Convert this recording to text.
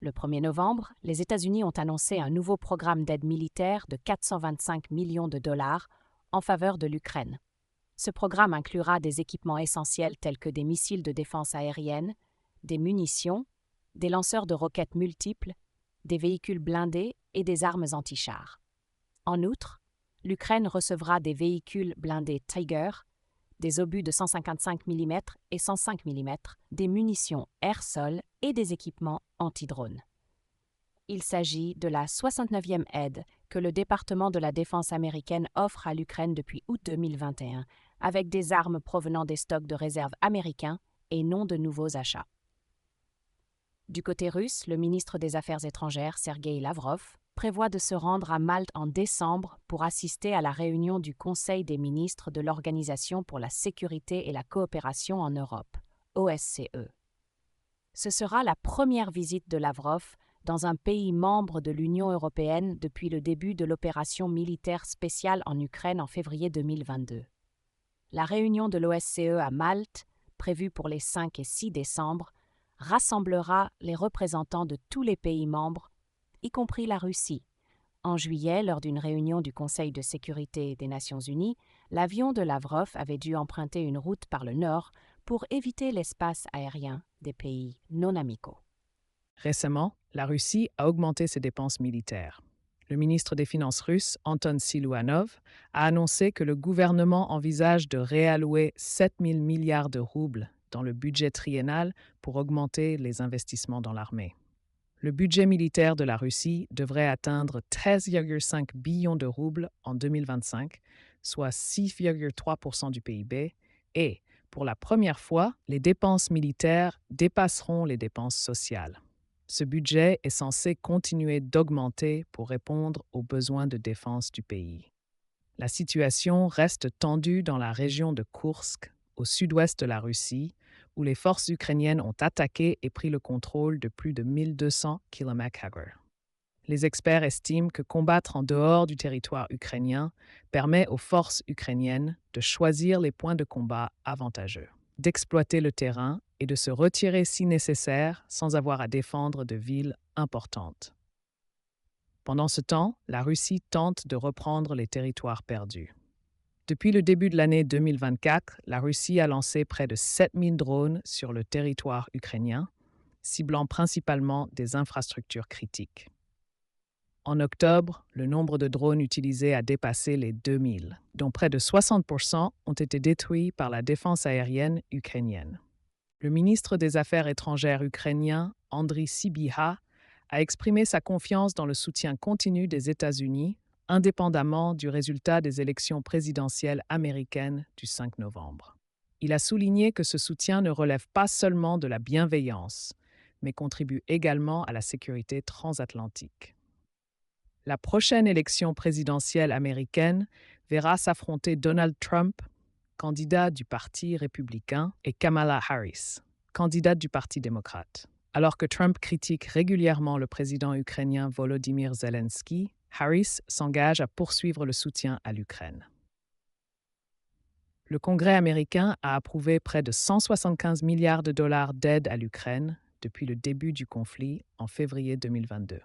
Le 1er novembre, les États-Unis ont annoncé un nouveau programme d'aide militaire de 425 millions de dollars en faveur de l'Ukraine. Ce programme inclura des équipements essentiels tels que des missiles de défense aérienne, des munitions, des lanceurs de roquettes multiples, des véhicules blindés et des armes anti-chars. En outre, l'Ukraine recevra des véhicules blindés Tiger, des obus de 155 mm et 105 mm, des munitions air-sol et des équipements anti-drones. Il s'agit de la 69e aide que le département de la Défense américaine offre à l'Ukraine depuis août 2021, avec des armes provenant des stocks de réserve américains et non de nouveaux achats. Du côté russe, le ministre des Affaires étrangères, Sergueï Lavrov, prévoit de se rendre à Malte en décembre pour assister à la réunion du Conseil des ministres de l'Organisation pour la sécurité et la coopération en Europe, OSCE. Ce sera la première visite de Lavrov dans un pays membre de l'Union européenne depuis le début de l'opération militaire spéciale en Ukraine en février 2022. La réunion de l'OSCE à Malte, prévue pour les 5 et 6 décembre, rassemblera les représentants de tous les pays membres, y compris la Russie. En juillet, lors d'une réunion du Conseil de sécurité des Nations unies, l'avion de Lavrov avait dû emprunter une route par le nord pour éviter l'espace aérien des pays non amicaux. Récemment, la Russie a augmenté ses dépenses militaires. Le ministre des Finances russe, Anton Siluanov, a annoncé que le gouvernement envisage de réallouer 7 000 milliards de roubles dans le budget triennal pour augmenter les investissements dans l'armée. Le budget militaire de la Russie devrait atteindre 13,5 billions de roubles en 2025, soit 6,3% du PIB, et, pour la première fois, les dépenses militaires dépasseront les dépenses sociales. Ce budget est censé continuer d'augmenter pour répondre aux besoins de défense du pays. La situation reste tendue dans la région de Koursk, au sud-ouest de la Russie, où les forces ukrainiennes ont attaqué et pris le contrôle de plus de 1200 km². Les experts estiment que combattre en dehors du territoire ukrainien permet aux forces ukrainiennes de choisir les points de combat avantageux, d'exploiter le terrain et de se retirer si nécessaire sans avoir à défendre de villes importantes. Pendant ce temps, la Russie tente de reprendre les territoires perdus. Depuis le début de l'année 2024, la Russie a lancé près de 7000 drones sur le territoire ukrainien, ciblant principalement des infrastructures critiques. En octobre, le nombre de drones utilisés a dépassé les 2000, dont près de 60% ont été détruits par la défense aérienne ukrainienne. Le ministre des Affaires étrangères ukrainien, Andriy Sybiha, a exprimé sa confiance dans le soutien continu des États-Unis, indépendamment du résultat des élections présidentielles américaines du 5 novembre. Il a souligné que ce soutien ne relève pas seulement de la bienveillance, mais contribue également à la sécurité transatlantique. La prochaine élection présidentielle américaine verra s'affronter Donald Trump, candidat du Parti républicain, et Kamala Harris, candidate du Parti démocrate. Alors que Trump critique régulièrement le président ukrainien Volodymyr Zelensky, Harris s'engage à poursuivre le soutien à l'Ukraine. Le Congrès américain a approuvé près de 175 milliards de dollars d'aide à l'Ukraine depuis le début du conflit en février 2022.